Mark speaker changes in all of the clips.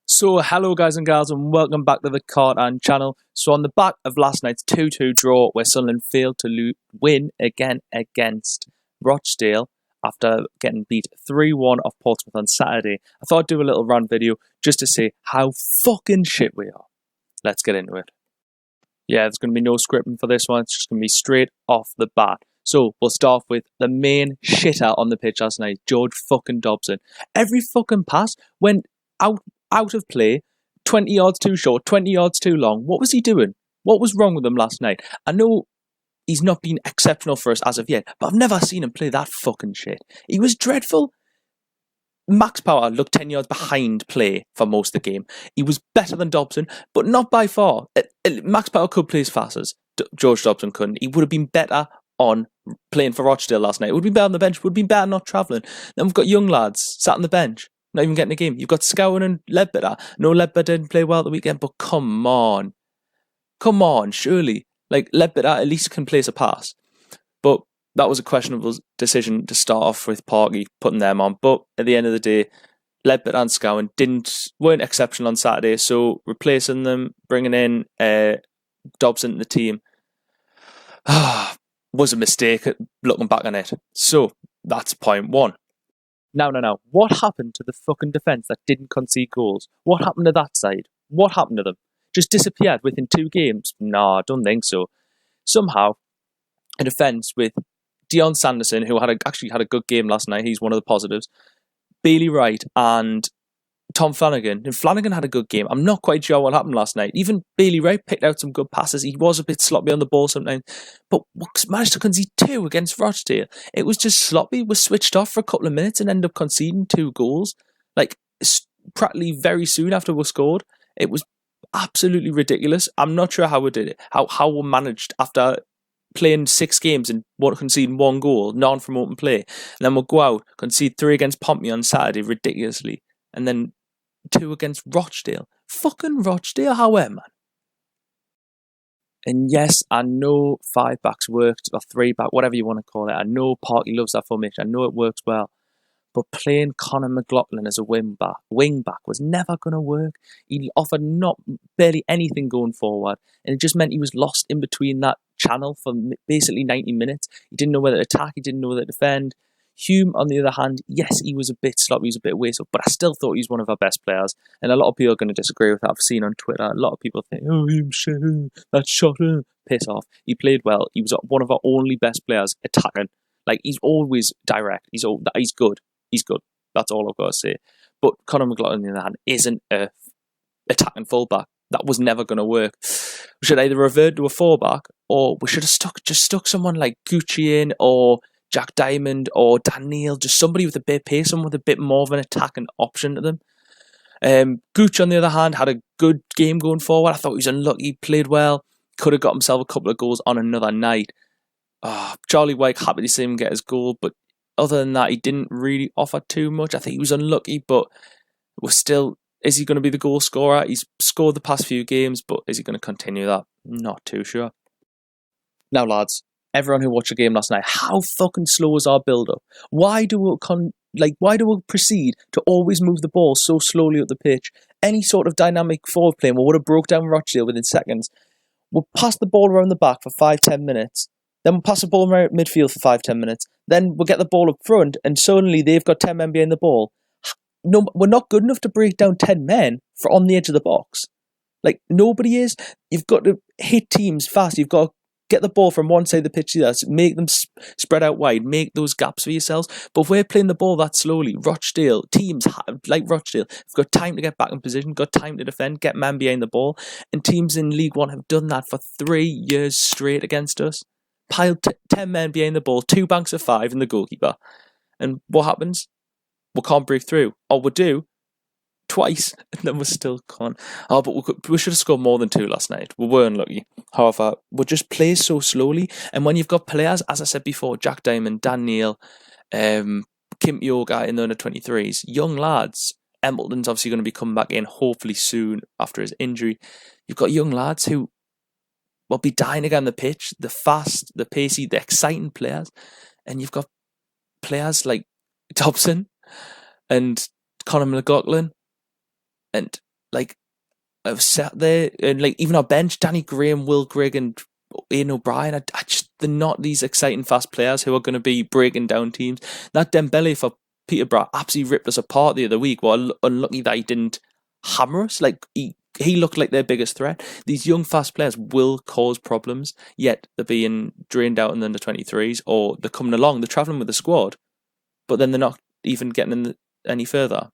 Speaker 1: So hello guys and gals and welcome back to the Kartan channel. So on the back of last night's 2-2 draw where Sunderland failed to win again against Rochdale after getting beat 3-1 off Portsmouth on Saturday, I thought I'd do a little rant video just to say how fucking shit we are. Let's get into it. Yeah, there's going to be no scripting for this one, it's just going to be straight off the bat. So we'll start with the main shitter on the pitch last night, George fucking Dobson. Every fucking pass went out of play, 20 yards too short, 20 yards too long. What was he doing? What was wrong with him last night? I know he's not been exceptional for us as of yet, but I've never seen him play that fucking shit. He was dreadful. Max Power looked 10 yards behind play for most of the game. He was better than Dobson, but not by far. Max Power could play as fast as George Dobson couldn't. He would have been better on playing for Rochdale last night. It would have been better on the bench. It would have been better not travelling. Then we've got young lads sat on the bench, not even getting a game. You've got Scowen and Ledbetter. No, Ledbetter didn't play well at the weekend, but come on. Come on, surely. Like, Ledbetter at least can place a pass. But that was a questionable decision to start off with Parky, putting them on. But at the end of the day, Ledbetter and Scowen weren't exceptional on Saturday, so replacing them, bringing in Dobson to the team, was a mistake looking back on it. So, that's point one. Now, what happened to the fucking defence that didn't concede goals? What happened to that side? What happened to them? Just disappeared within 2 games? Nah, I don't think so. Somehow, a defence with Dion Sanderson, who actually had a good game last night, he's one of the positives, Bailey Wright and Tom Flanagan. And Flanagan had a good game. I'm not quite sure what happened last night. Even Bailey Wright picked out some good passes. He was a bit sloppy on the ball sometimes, but managed to concede 2 against Rochdale. It was just sloppy. We switched off for a couple of minutes and ended up conceding 2 goals. Like, practically very soon after we scored. It was absolutely ridiculous. I'm not sure how we did it. How we managed after playing 6 games and conceding 1 goal, none from open play. And then we'll go out, concede 3 against Pompey on Saturday, ridiculously. And then 2 against Rochdale. Fucking Rochdale, however, man. And yes, I know 5 backs worked, or 3 back, whatever you want to call it. I know Parky loves that formation. I know it works well. But playing Conor McLaughlin as a wing back was never going to work. He offered barely anything going forward. And it just meant he was lost in between that channel for basically 90 minutes. He didn't know whether to attack. He didn't know whether to defend. Hume, on the other hand, yes, he was a bit sloppy, he was a bit wasteful, but I still thought he was one of our best players. And a lot of people are going to disagree with that. I've seen on Twitter, a lot of people think, oh, Hume, shit, that shot, piss off. He played well. He was one of our only best players attacking. Like, he's always direct. He's good. He's good. That's all I've got to say. But Conor McLaughlin, on the other hand, isn't a attacking fullback. That was never going to work. We should either revert to a 4-back, or we should have stuck someone like Gucci in, or Jack Diamond or Dan Neil, just somebody with a bit of pace, someone with a bit more of an attacking option to them. Gooch, on the other hand, had a good game going forward. I thought he was unlucky, played well, could have got himself a couple of goals on another night. Charlie White, happy to see him get his goal, but other than that, he didn't really offer too much. I think he was unlucky, but is he going to be the goal scorer? He's scored the past few games, but is he going to continue that? Not too sure. Now, lads, everyone who watched the game last night, how fucking slow is our build-up? Why do we proceed to always move the ball so slowly up the pitch? Any sort of dynamic forward play, we would have broke down Rochdale within seconds. We'll pass the ball around the back for 5-10 minutes. Then we'll pass the ball around midfield for 5-10 minutes. Then we'll get the ball up front, and suddenly they've got 10 men behind the ball. No, we're not good enough to break down 10 men on the edge of the box. Like, nobody is. You've got to hit teams fast. You've got to get the ball from one side of the pitch to the other, make them spread out wide, make those gaps for yourselves. But if we're playing the ball that slowly, teams like Rochdale have got time to get back in position, got time to defend, get man behind the ball. And teams in League One have done that for 3 years straight against us. Piled 10 men behind the ball, 2 banks of 5 and the goalkeeper. And what happens? We can't break through. Or we do twice, and then we still can't. But we should have scored more than 2 last night. We were unlucky. However, we just play so slowly. And when you've got players, as I said before, Jack Diamond, Dan Neil, Kim Yoga in the under-23s, young lads. Embleton's obviously going to be coming back in, hopefully soon after his injury. You've got young lads who will be dying again on the pitch, the fast, the pacey, the exciting players. And you've got players like Dobson and Conor McLaughlin and like, I've sat there, and like even our bench, Danny Graham, Will Grigg, and Ian O'Brien, they're not these exciting fast players who are going to be breaking down teams. That Dembele for Peterborough absolutely ripped us apart the other week. Well, unlucky that he didn't hammer us. Like, he looked like their biggest threat. These young fast players will cause problems, yet they're being drained out in the under-23s, or they're coming along, they're travelling with the squad, but then they're not even getting any further.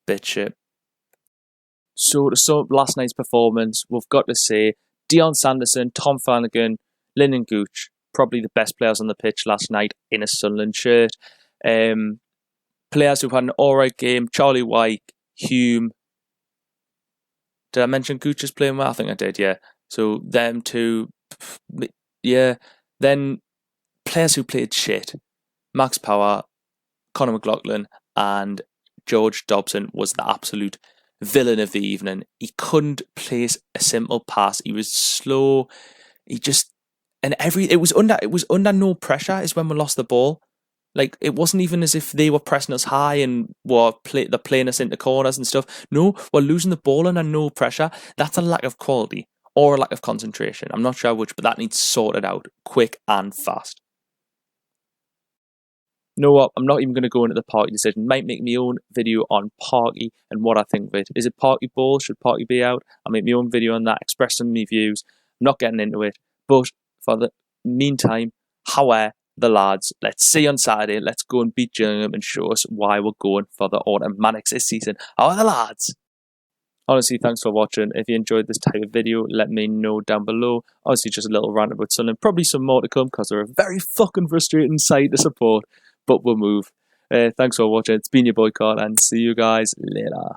Speaker 1: Bit shit. So to sum up last night's performance, we've got to say Dion Sanderson, Tom Flanagan, Lyndon Gooch, probably the best players on the pitch last night in a Sunderland shirt. Players who had an alright game, Charlie White, Hume. Did I mention Gooch is playing well? I think I did, yeah. So them two, yeah. Then players who played shit. Max Power, Conor McLaughlin, and George Dobson was the absolute villain of the evening. He couldn't place a simple pass. He was slow. It was under no pressure is when we lost the ball. Like, it wasn't even as if they were pressing us high and they're playing us into corners and stuff. No, we're losing the ball under no pressure. That's a lack of quality or a lack of concentration. I'm not sure which, but that needs sorted out quick and fast. You know what? I'm not even going to go into the Parky decision. Might make my own video on Parky and what I think of it. Is it Parky ball? Should Parky be out? I'll make my own video on that, express some of my views. I'm not getting into it. But for the meantime, how are the lads? Let's see on Saturday. Let's go and beat Gillingham and show us why we're going for the automatics this season. How are the lads? Honestly, thanks for watching. If you enjoyed this type of video, let me know down below. Honestly, just a little rant about Sunderland. Probably some more to come because they're a very fucking frustrating side to support. But we'll move. Thanks for watching. It's been your boy Kartan, and see you guys later.